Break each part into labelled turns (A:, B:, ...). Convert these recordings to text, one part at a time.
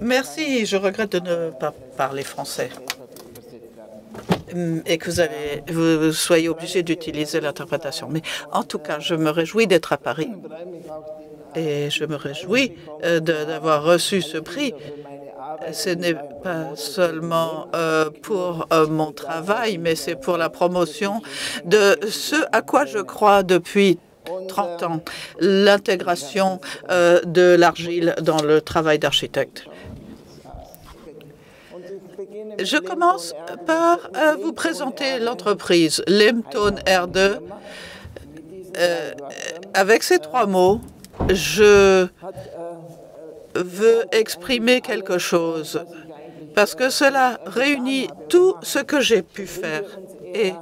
A: Merci, je regrette de ne pas parler français et que vous soyez obligé d'utiliser l'interprétation. Mais en tout cas, je me réjouis d'être à Paris et je me réjouis d'avoir reçu ce prix. Ce n'est pas seulement pour mon travail, mais c'est pour la promotion de ce à quoi je crois depuis 30 ans, l'intégration de l'argile dans le travail d'architecte. Je commence par vous présenter l'entreprise Lemtone R2. Avec ces 3 mots, je veux exprimer quelque chose parce que cela réunit tout ce que j'ai pu faire. Et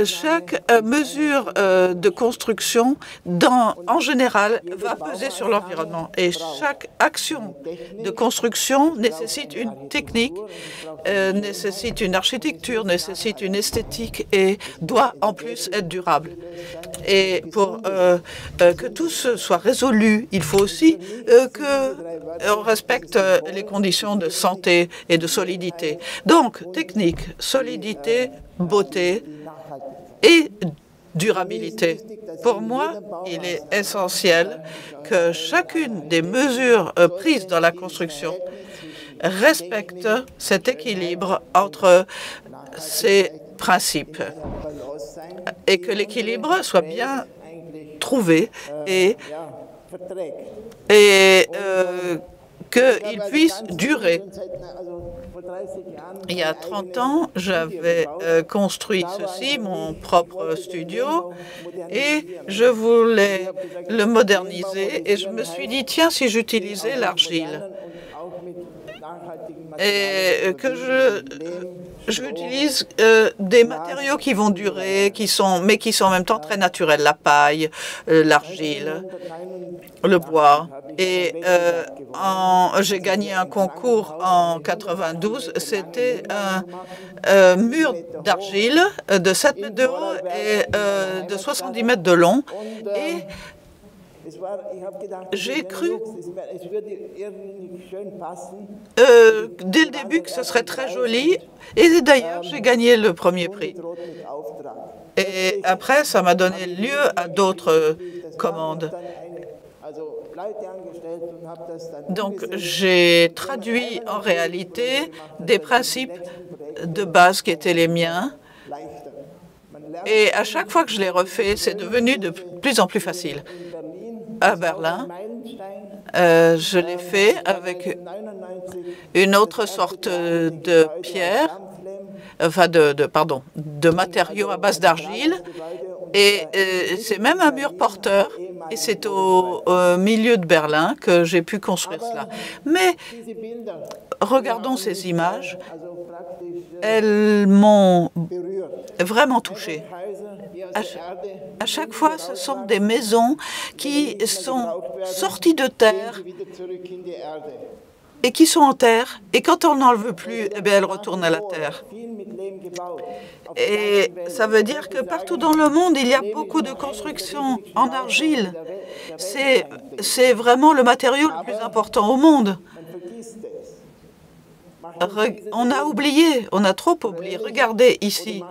A: chaque mesure de construction, en général, va peser sur l'environnement. Et chaque action de construction nécessite une technique, nécessite une architecture, nécessite une esthétique et doit en plus être durable. Et pour que tout soit résolu, il faut aussi qu'on respecte les conditions de santé et de solidité. Donc, technique, solidité, beauté et durabilité. Pour moi, il est essentiel que chacune des mesures prises dans la construction respecte cet équilibre entre ces principes et que l'équilibre soit bien trouvé et qu'il puisse durer. Il y a 30 ans, j'avais construit ceci, mon propre studio, et je voulais le moderniser. Et je me suis dit, tiens, si j'utilisais l'argile et que j'utilise des matériaux qui vont durer, mais qui sont en même temps très naturels, la paille, l'argile, le bois. Et j'ai gagné un concours en 92. C'était un mur d'argile de 7 mètres de haut et de 70 mètres de long. Et j'ai cru dès le début que ce serait très joli. Et d'ailleurs, j'ai gagné le premier prix. Et après, ça m'a donné lieu à d'autres commandes. Donc, j'ai traduit en réalité des principes de base qui étaient les miens. Et à chaque fois que je l'ai refait, c'est devenu de plus en plus facile. À Berlin, je l'ai fait avec une autre sorte de pierre, enfin de matériaux à base d'argile. Et c'est même un mur porteur. Et c'est au milieu de Berlin que j'ai pu construire cela. Mais regardons ces images. Elles m'ont vraiment touchée. À chaque fois, ce sont des maisons qui sont sorties de terre et qui sont en terre. Et quand on n'en veut plus, eh bien, elles retournent à la terre. Et ça veut dire que partout dans le monde, il y a beaucoup de constructions en argile. C'est vraiment le matériau le plus important au monde. On a oublié, on a trop oublié. Regardez ici.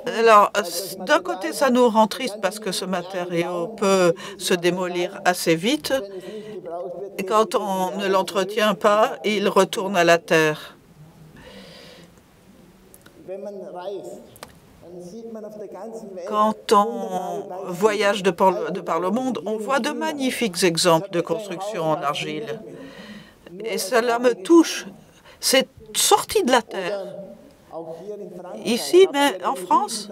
A: Alors, d'un côté, ça nous rend triste parce que ce matériau peut se démolir assez vite. Et quand on ne l'entretient pas, il retourne à la terre. Quand on voyage de par le monde, on voit de magnifiques exemples de construction en argile. Et cela me touche. C'est sorti de la terre. Ici, mais en France,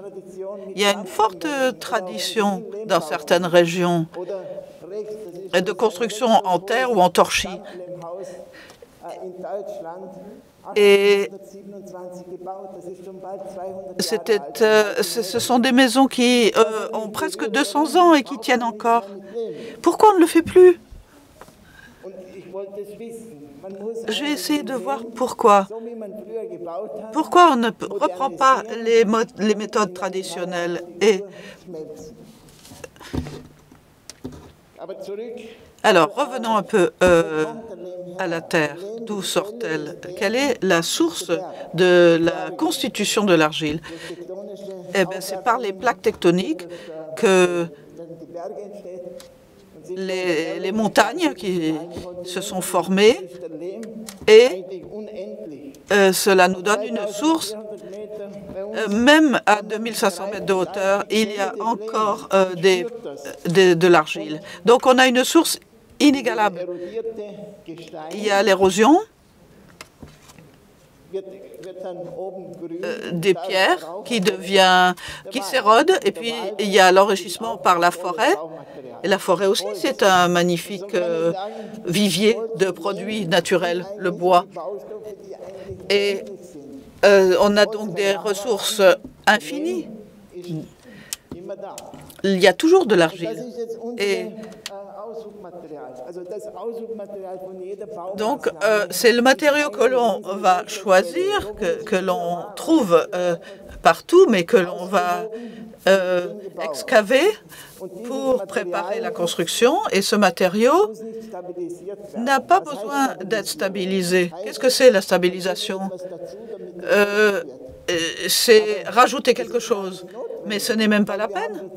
A: il y a une forte tradition dans certaines régions de construction en terre ou en torchis. Et ce sont des maisons qui ont presque 200 ans et qui tiennent encore. Pourquoi on ne le fait plus? J'ai essayé de voir pourquoi. Pourquoi on ne reprend pas les méthodes traditionnelles Alors, revenons un peu à la Terre. D'où sort-elle? Quelle est la source de la constitution de l'argile? Eh bien, c'est par les plaques tectoniques que les montagnes qui se sont formées et cela nous donne une source. Même à 2500 mètres de hauteur, il y a encore de l'argile. Donc on a une source inégalable. Il y a l'érosion des pierres qui s'érodent, et puis il y a l'enrichissement par la forêt. Et la forêt aussi, c'est un magnifique vivier de produits naturels, le bois. Et on a donc des ressources infinies. Il y a toujours de l'argile. Et donc, c'est le matériau que l'on va choisir, que l'on trouve partout, mais que l'on va excaver pour préparer la construction. Et ce matériau n'a pas besoin d'être stabilisé. Qu'est-ce que c'est la stabilisation? C'est rajouter quelque chose. Mais ce n'est même pas la peine.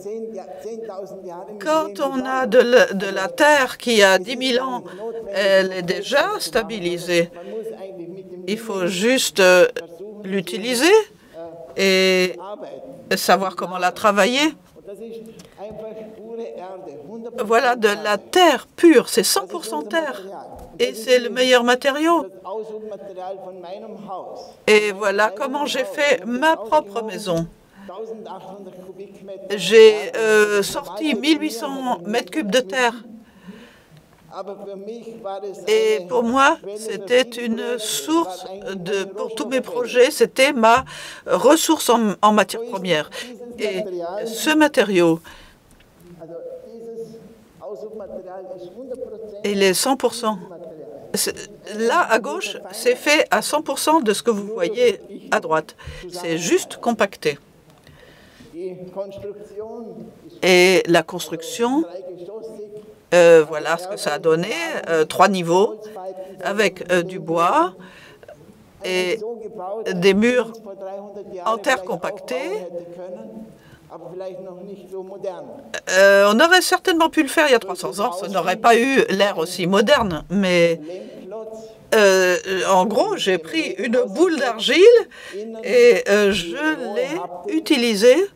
A: Quand on a de la terre qui a 10 000 ans, elle est déjà stabilisée. Il faut juste l'utiliser et savoir comment la travailler. Voilà de la terre pure, c'est 100% terre. Et c'est le meilleur matériau. Et voilà comment j'ai fait ma propre maison. J'ai sorti 1800 mètres cubes de terre. Et pour moi, c'était une source pour tous mes projets, c'était ma ressource en matière première. Et ce matériau, il est 100%. Là, à gauche, c'est fait à 100% de ce que vous voyez à droite. C'est juste compacté. Et la construction, voilà ce que ça a donné, 3 niveaux, avec du bois et des murs en terre compactée. On aurait certainement pu le faire il y a 300 ans, ça n'aurait pas eu l'air aussi moderne, mais en gros, j'ai pris une boule d'argile et je l'ai utilisée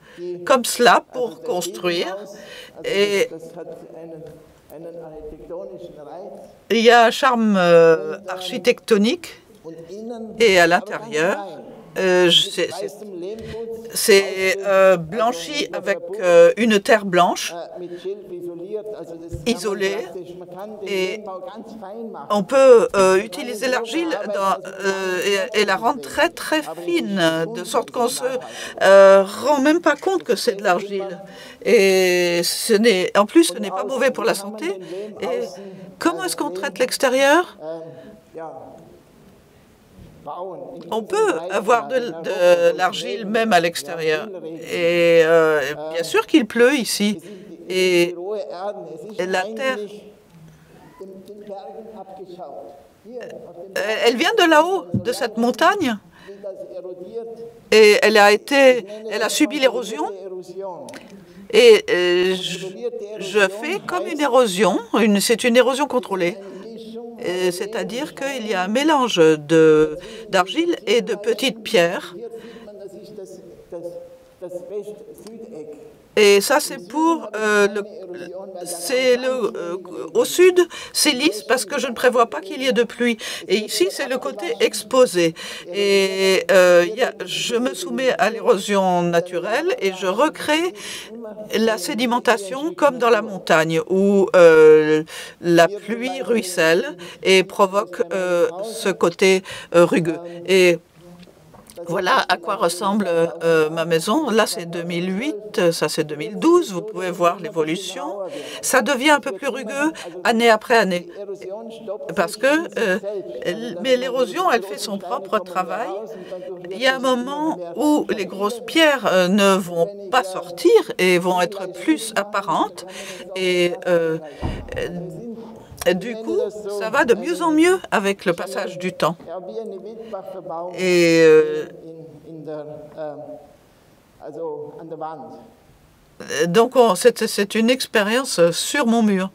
A: comme cela pour construire. Et il y a un charme architectonique et à l'intérieur, c'est blanchi avec une terre blanche, isolée, et on peut utiliser l'argile et la rendre très très fine, de sorte qu'on se rend même pas compte que c'est de l'argile. Et en plus, ce n'est pas mauvais pour la santé. Et comment est-ce qu'on traite l'extérieur? On peut avoir de l'argile même à l'extérieur. Et bien sûr qu'il pleut ici. Et la terre, elle vient de là-haut, de cette montagne. Et elle a subi l'érosion. Et je fais comme une érosion, c'est une érosion contrôlée. C'est-à-dire qu'il y a un mélange d'argile et de petites pierres. Et ça, c'est pour au sud, c'est lisse parce que je ne prévois pas qu'il y ait de pluie. Et ici, c'est le côté exposé. Et je me soumets à l'érosion naturelle et je recrée la sédimentation comme dans la montagne où la pluie ruisselle et provoque ce côté rugueux. Et voilà à quoi ressemble ma maison. Là, c'est 2008, ça c'est 2012. Vous pouvez voir l'évolution. Ça devient un peu plus rugueux année après année. Parce que, mais l'érosion, elle fait son propre travail. Il y a un moment où les grosses pierres ne vont pas sortir et vont être plus apparentes. Et du coup, ça va de mieux en mieux avec le passage du temps. Et donc, c'est une expérience sur mon mur.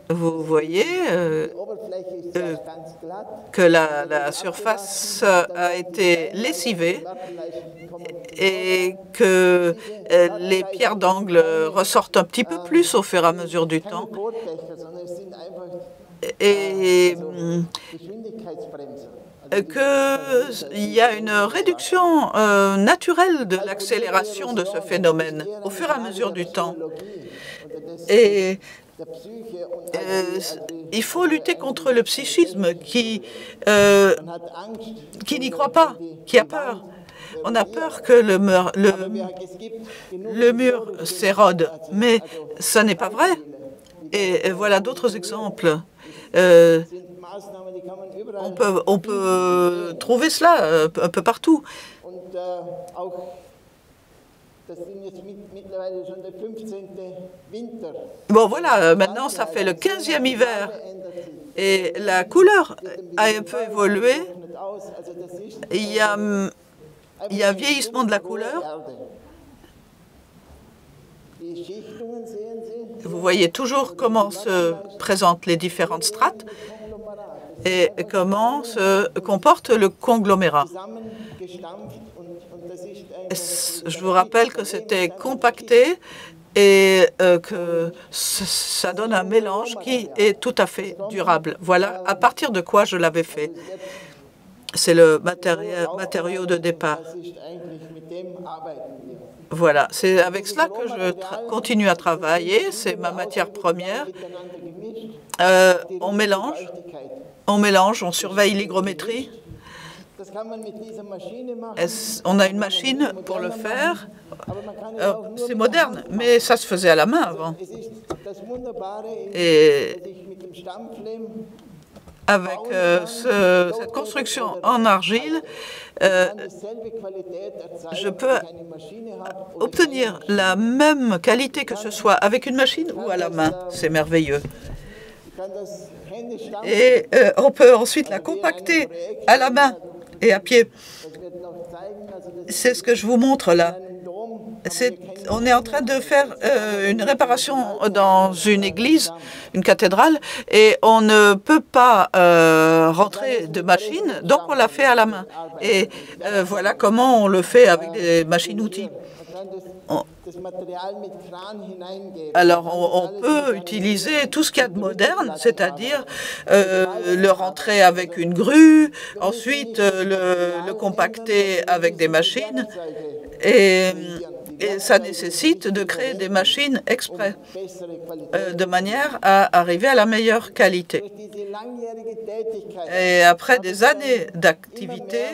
A: Vous voyez que la surface a été lessivée et que les pierres d'angle ressortent un petit peu plus au fur et à mesure du temps. Et qu'il y a une réduction naturelle de l'accélération de ce phénomène au fur et à mesure du temps. Et il faut lutter contre le psychisme qui n'y croit pas, qui a peur. On a peur que le mur s'érode, mais ça n'est pas vrai. Et voilà d'autres exemples. On peut trouver cela un peu partout. Bon, voilà, maintenant, ça fait le 15e hiver et la couleur a un peu évolué. Il y a un vieillissement de la couleur. Vous voyez toujours comment se présentent les différentes strates et comment se comporte le conglomérat. Je vous rappelle que c'était compacté et que ça donne un mélange qui est tout à fait durable. Voilà à partir de quoi je l'avais fait. C'est le matériau de départ. Voilà, c'est avec cela que je continue à travailler. C'est ma matière première. On mélange, on surveille l'hygrométrie. On a une machine pour le faire. C'est moderne, mais ça se faisait à la main avant. Et avec cette construction en argile, je peux obtenir la même qualité que ce soit avec une machine ou à la main. C'est merveilleux. Et on peut ensuite la compacter à la main et à pied. C'est ce que je vous montre là. On est en train de faire une réparation dans une église, une cathédrale, et on ne peut pas rentrer de machine, donc on l'a fait à la main. Et voilà comment on le fait avec des machines-outils. Alors, on peut utiliser tout ce qu'il y a de moderne, c'est-à-dire le rentrer avec une grue, ensuite le compacter avec des machines, et ça nécessite de créer des machines exprès, de manière à arriver à la meilleure qualité. Et après des années d'activité,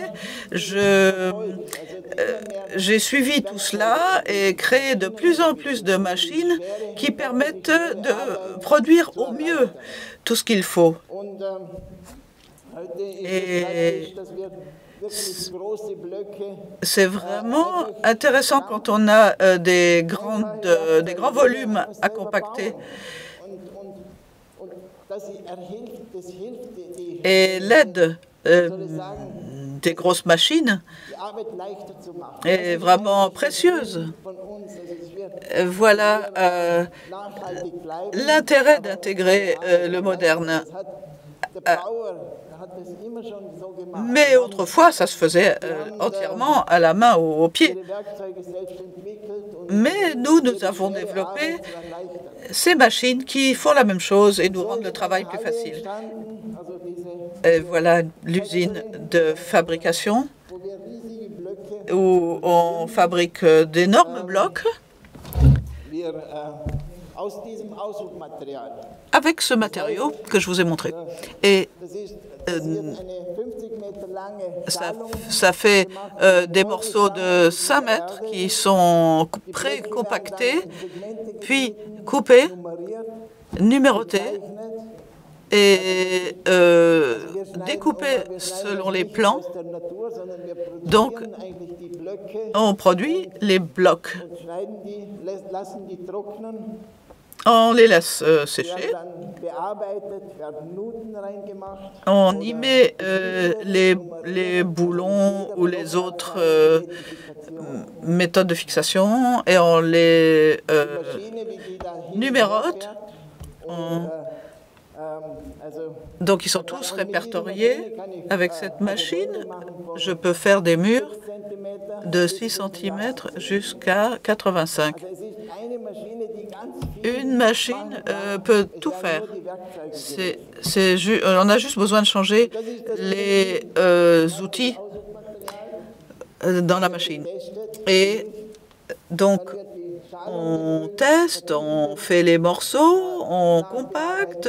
A: j'ai suivi tout cela et créé de plus en plus de machines qui permettent de produire au mieux tout ce qu'il faut. Et c'est vraiment intéressant quand on a des grands volumes à compacter. Et l'aide des grosses machines est vraiment précieuse. Voilà l'intérêt d'intégrer le moderne. Mais autrefois, ça se faisait entièrement à la main, au pied. Mais nous avons développé ces machines qui font la même chose et nous rendent le travail plus facile. Et voilà l'usine de fabrication où on fabrique d'énormes blocs avec ce matériau que je vous ai montré. Et ça fait des morceaux de 5 mètres qui sont pré-compactés, puis coupés, numérotés et découpés selon les plans. Donc, on produit les blocs. On les laisse sécher. On y met les boulons ou les autres méthodes de fixation et on les numérote. Donc, ils sont tous répertoriés. Avec cette machine, je peux faire des murs de 6 cm jusqu'à 85. Une machine peut tout faire. On a juste besoin de changer les outils dans la machine. Et donc, on teste, on fait les morceaux, on compacte,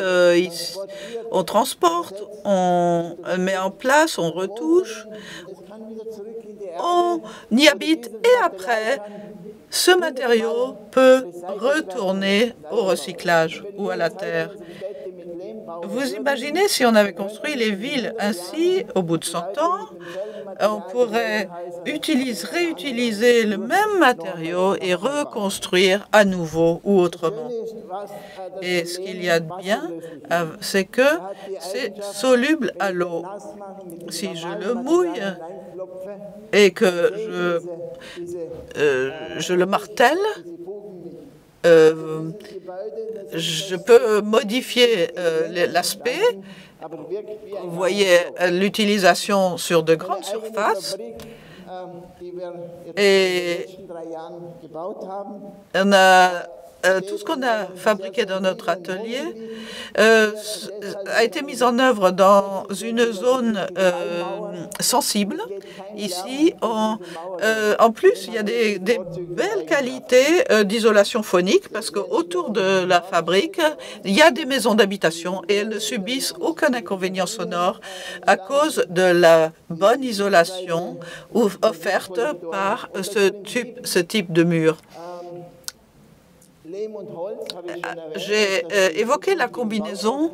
A: on transporte, on met en place, on retouche, on y habite et après, ce matériau peut retourner au recyclage ou à la terre. Vous imaginez si on avait construit les villes ainsi, au bout de 100 ans, on pourrait réutiliser le même matériau et reconstruire à nouveau ou autrement. Et ce qu'il y a de bien, c'est que c'est soluble à l'eau. Si je le mouille et que je le martèle, je peux modifier l'aspect. Vous voyez l'utilisation sur de grandes surfaces. Et on a tout ce qu'on a fabriqué dans notre atelier a été mis en œuvre dans une zone sensible. Ici, en plus, il y a des belles qualités d'isolation phonique parce qu'autour de la fabrique, il y a des maisons d'habitation et elles ne subissent aucun inconvénient sonore à cause de la bonne isolation offerte par ce type de mur. J'ai évoqué la combinaison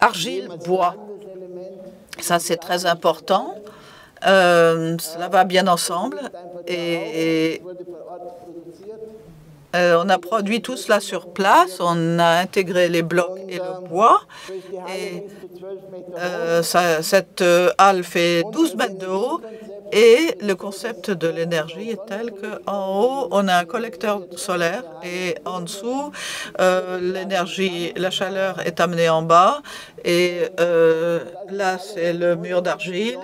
A: argile-bois. Ça, c'est très important. Cela va bien ensemble. Et on a produit tout cela sur place. On a intégré les blocs et le bois. Et cette halle fait 12 mètres de haut. Et le concept de l'énergie est tel qu'en haut, on a un collecteur solaire et en dessous, la chaleur est amenée en bas. Et là, c'est le mur d'argile.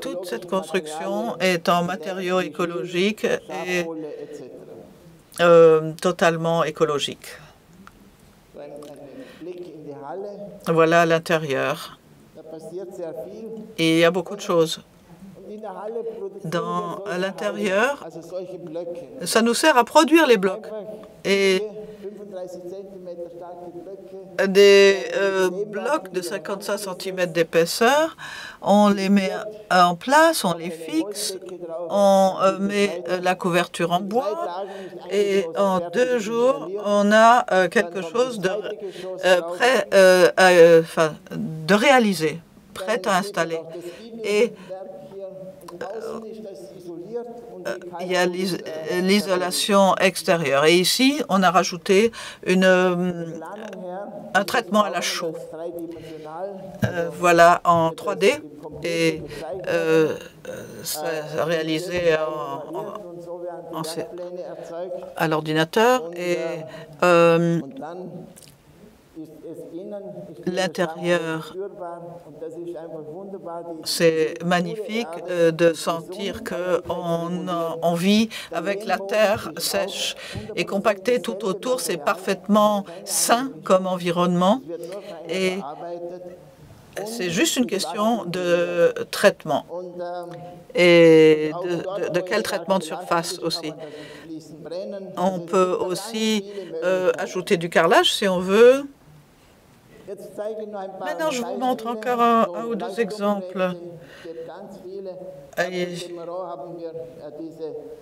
A: Toute cette construction est en matériaux écologiques et totalement écologique. Voilà l'intérieur. Et il y a beaucoup de choses. Dans l'intérieur, ça nous sert à produire les blocs. Et des blocs de 55 cm d'épaisseur, on les met en place, on les fixe, on met la couverture en bois et en 2 jours, on a quelque chose de prêt de réaliser, prêt à installer. Et il y a l'isolation extérieure. Et ici, on a rajouté un traitement à la chaux. Voilà en 3D et c'est réalisé à l'ordinateur. Et L'intérieur, c'est magnifique de sentir qu'on vit avec la terre sèche et compactée tout autour. C'est parfaitement sain comme environnement et c'est juste une question de traitement et de quel traitement de surface aussi. On peut aussi ajouter du carrelage si on veut. Maintenant, je vous montre encore un ou deux exemples.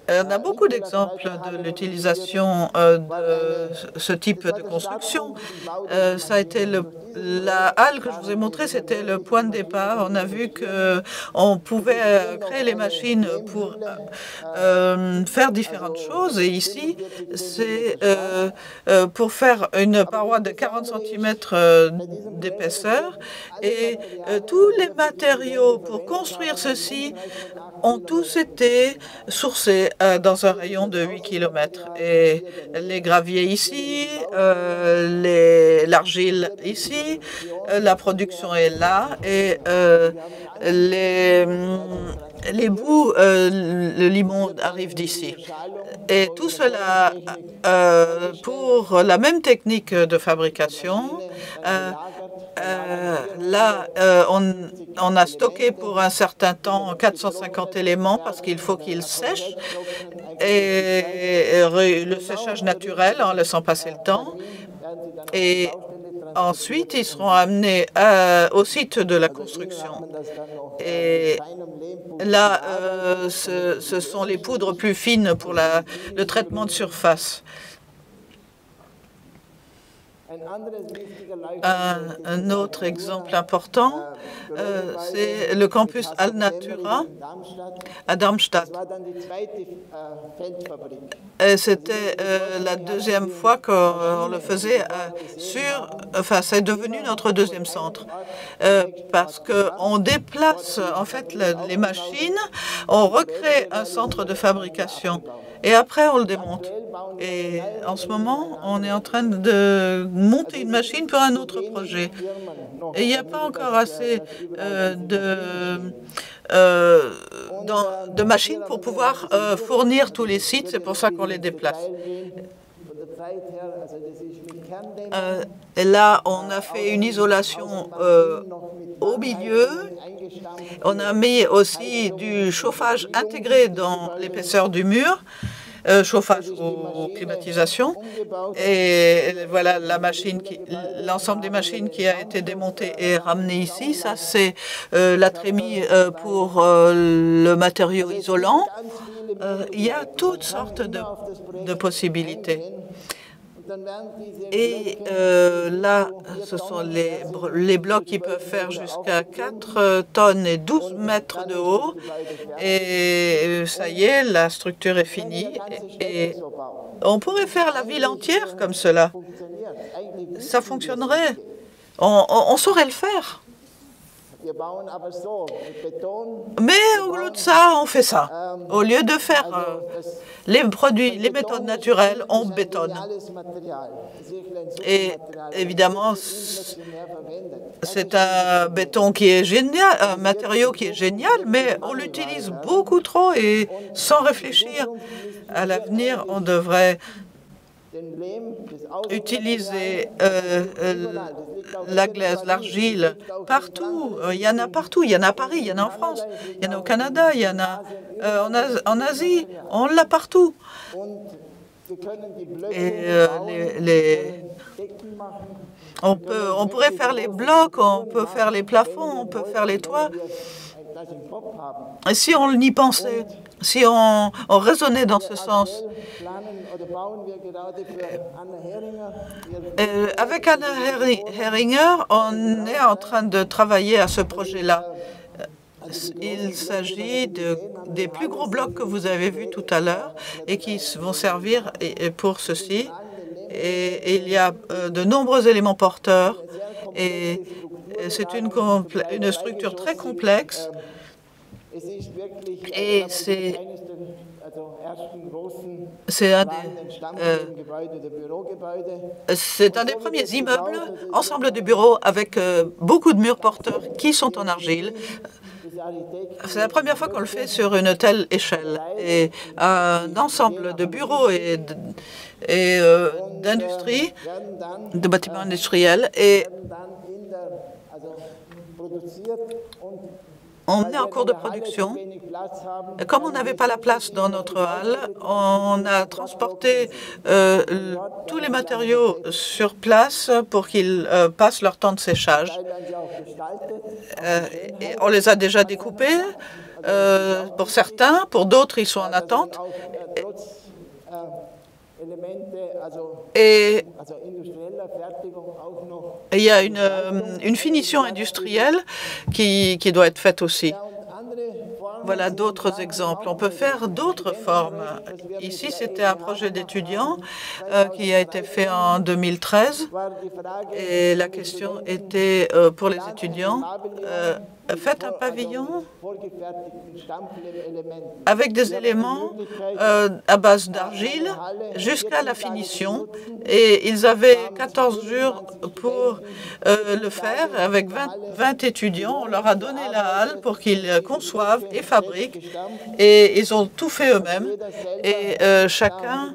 A: On a beaucoup d'exemples de l'utilisation de ce type de construction. Ça a été la halle que je vous ai montrée, c'était le point de départ. On a vu qu'on pouvait créer les machines pour faire différentes choses. Et ici, c'est pour faire une paroi de 40 cm d'épaisseur. Et tous les matériaux pour construire ceci ont tous été sourcés dans un rayon de 8 km. Et les graviers ici, l'argile ici, la production est là et les bouts, le limon arrive d'ici. Et tout cela pour la même technique de fabrication. Là, on a stocké pour un certain temps 450 éléments parce qu'il faut qu'ils sèchent et le séchage naturel en laissant passer le temps. Et ensuite, ils seront amenés au site de la construction. Et là, ce sont les poudres plus fines pour le traitement de surface. Un autre exemple important, c'est le campus Alnatura à Darmstadt. C'était la deuxième fois qu'on le faisait enfin, c'est devenu notre deuxième centre parce qu'on déplace en fait les machines, on recrée un centre de fabrication et après on le démonte. Et en ce moment, on est en train de monter une machine pour un autre projet. Et il n'y a pas encore assez de machines pour pouvoir fournir tous les sites. C'est pour ça qu'on les déplace. Et là, on a fait une isolation au milieu. On a mis aussi du chauffage intégré dans l'épaisseur du mur. Chauffage ou climatisation. Et voilà l'ensemble des machines qui a été démonté et ramené ici. Ça, c'est la trémie pour le matériau isolant. Il y a toutes sortes de possibilités. Et là, ce sont les blocs qui peuvent faire jusqu'à 4 tonnes et 12 mètres de haut. Et ça y est, la structure est finie. Et on pourrait faire la ville entière comme cela. Ça fonctionnerait. On saurait le faire. Mais au lieu de ça, on fait ça. Au lieu de faire les méthodes naturelles, on bétonne. Et évidemment, c'est un béton qui est génial, un matériau qui est génial, mais on l'utilise beaucoup trop et sans réfléchir. À l'avenir, on devrait utiliser la glaise, l'argile, partout. Il y en a partout. Il y en a à Paris, il y en a en France, il y en a au Canada, il y en a en Asie. On l'a partout. Et on pourrait faire les blocs, on peut faire les plafonds, on peut faire les toits. Et si on y pensait, si on raisonnait dans ce sens. Avec Anna Heringer, on est en train de travailler à ce projet-là. Il s'agit des plus gros blocs que vous avez vus tout à l'heure et qui vont servir pour ceci. Et il y a de nombreux éléments porteurs et c'est une structure très complexe et c'est c'est un des premiers immeubles, ensemble de bureaux avec beaucoup de murs porteurs qui sont en argile. C'est la première fois qu'on le fait sur une telle échelle. Et un ensemble de bureaux et d'industrie, de bâtiments industriels, et on est en cours de production. Et comme on n'avait pas la place dans notre halle, on a transporté tous les matériaux sur place pour qu'ils passent leur temps de séchage. Et on les a déjà découpés pour certains, pour d'autres, ils sont en attente. Et il y a une finition industrielle qui doit être faite aussi. Voilà d'autres exemples. On peut faire d'autres formes. Ici, c'était un projet d'étudiant qui a été fait en 2013. Et la question était pour les étudiants, faites un pavillon avec des éléments à base d'argile jusqu'à la finition. Et ils avaient 14 jours pour le faire avec 20 étudiants. On leur a donné la halle pour qu'ils conçoivent et fabriquent. Et ils ont tout fait eux-mêmes. Et chacun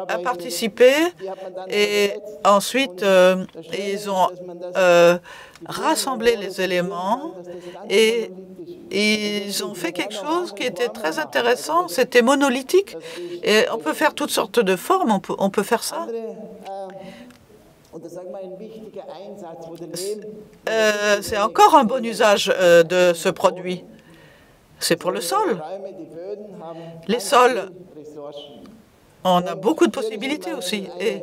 A: a participé. Et ensuite, ils ont rassemblé les éléments et ils ont fait quelque chose qui était très intéressant. C'était monolithique et on peut faire toutes sortes de formes. On peut faire ça. C'est encore un bon usage de ce produit. C'est pour le sol. Les sols, on a beaucoup de possibilités aussi. Et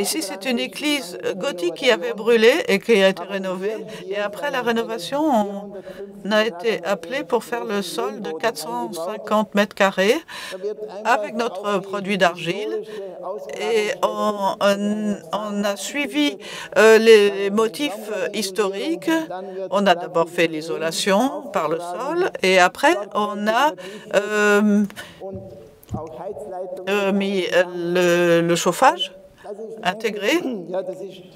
A: ici, c'est une église gothique qui avait brûlé et qui a été rénovée. Et après la rénovation, on a été appelé pour faire le sol de 450 mètres carrés avec notre produit d'argile. Et on a suivi les motifs historiques. On a d'abord fait l'isolation par le sol et après, on a mis le chauffage intégré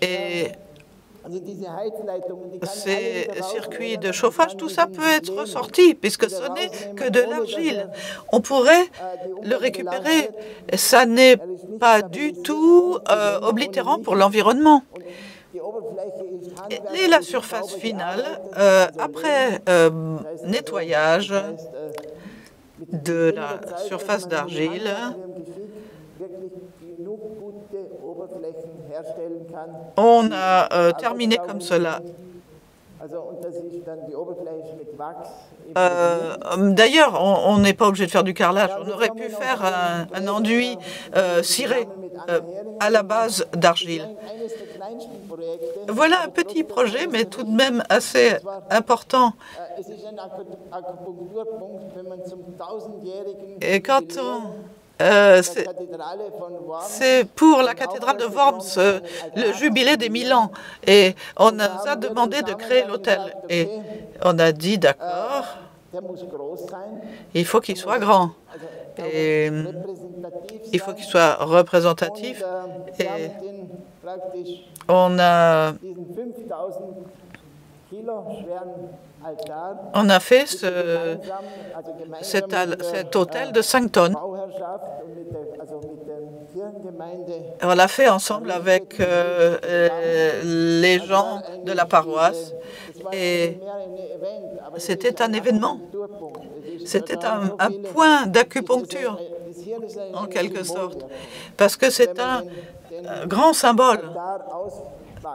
A: et ces circuits de chauffage, tout ça peut être ressorti puisque ce n'est que de l'argile. On pourrait le récupérer. Ça n'est pas du tout oblitérant pour l'environnement. Et la surface finale, après nettoyage de la surface d'argile, on a terminé comme cela. D'ailleurs, on n'est pas obligé de faire du carrelage. On aurait pu faire un enduit ciré à la base d'argile. Voilà un petit projet, mais tout de même assez important. Et quand c'est pour la cathédrale de Worms, le jubilé des 1000 ans. Et on nous a demandé de créer l'hôtel. Et on a dit, d'accord, il faut qu'il soit grand. Et il faut qu'il soit représentatif. Et on a fait cet hôtel de 5 tonnes. On l'a fait ensemble avec les gens de la paroisse. Et c'était un événement. C'était un point d'acupuncture, en quelque sorte, parce que c'est un grand symbole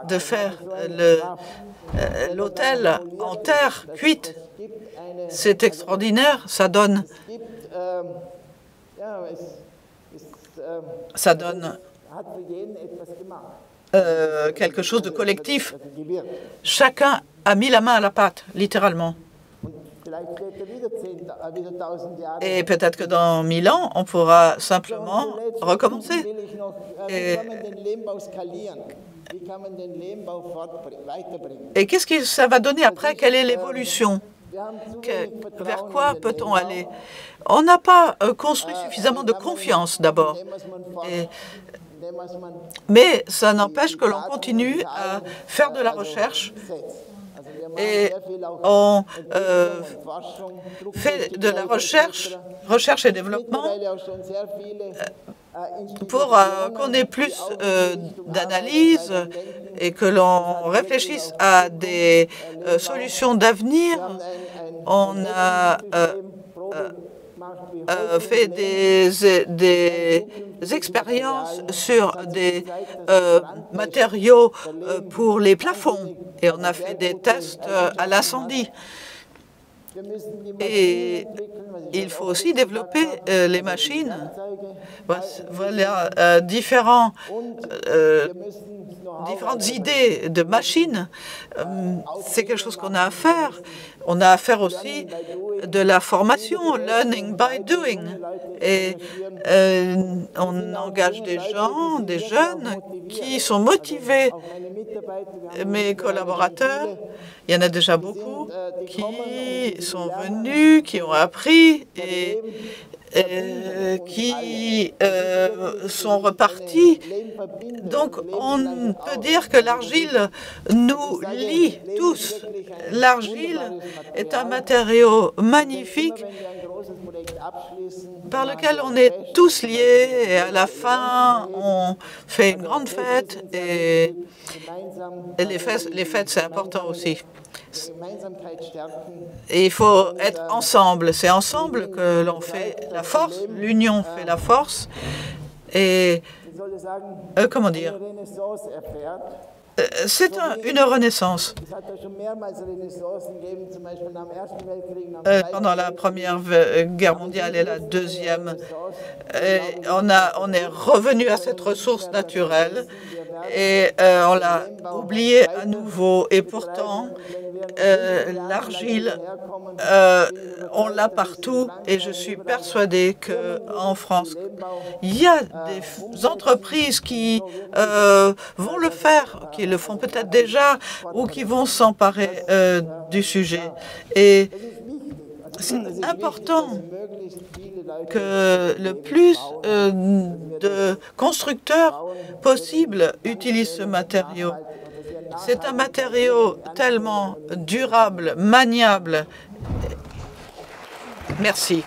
A: de faire l'hôtel en terre cuite. C'est extraordinaire, ça donne quelque chose de collectif. Chacun a mis la main à la pâte, littéralement. Et peut-être que dans 1000 ans, on pourra simplement recommencer. Et qu'est-ce que ça va donner après? Quelle est l'évolution Vers quoi peut-on aller? On n'a pas construit suffisamment de confiance d'abord. Mais ça n'empêche que l'on continue à faire de la recherche et on fait de la recherche et développement pour qu'on ait plus d'analyse et que l'on réfléchisse à des solutions d'avenir. On a fait des expériences sur des matériaux pour les plafonds et on a fait des tests à l'incendie. Et il faut aussi développer les machines. Voilà différentes idées de machines. C'est quelque chose qu'on a à faire. On a à faire aussi de la formation, learning by doing. Et on engage des gens, des jeunes qui sont motivés. Mes collaborateurs, il y en a déjà beaucoup qui sont venus, qui ont appris et qui sont repartis. Donc, on peut dire que l'argile nous lie tous. L'argile est un matériau magnifique par lequel on est tous liés et à la fin, on fait une grande fête et les fêtes, c'est important aussi. Et il faut être ensemble. C'est ensemble que l'on fait la force. L'union fait la force. Et comment dire? C'est une renaissance. Pendant la Première Guerre mondiale et la Deuxième, on est revenu à cette ressource naturelle et on l'a oubliée à nouveau. Et pourtant, l'argile, on l'a partout et je suis persuadée qu'en France, il y a des entreprises qui vont le faire, qui le font peut-être déjà ou qui vont s'emparer du sujet. Et c'est important que le plus de constructeurs possible utilisent ce matériau. C'est un matériau tellement durable, maniable. Merci.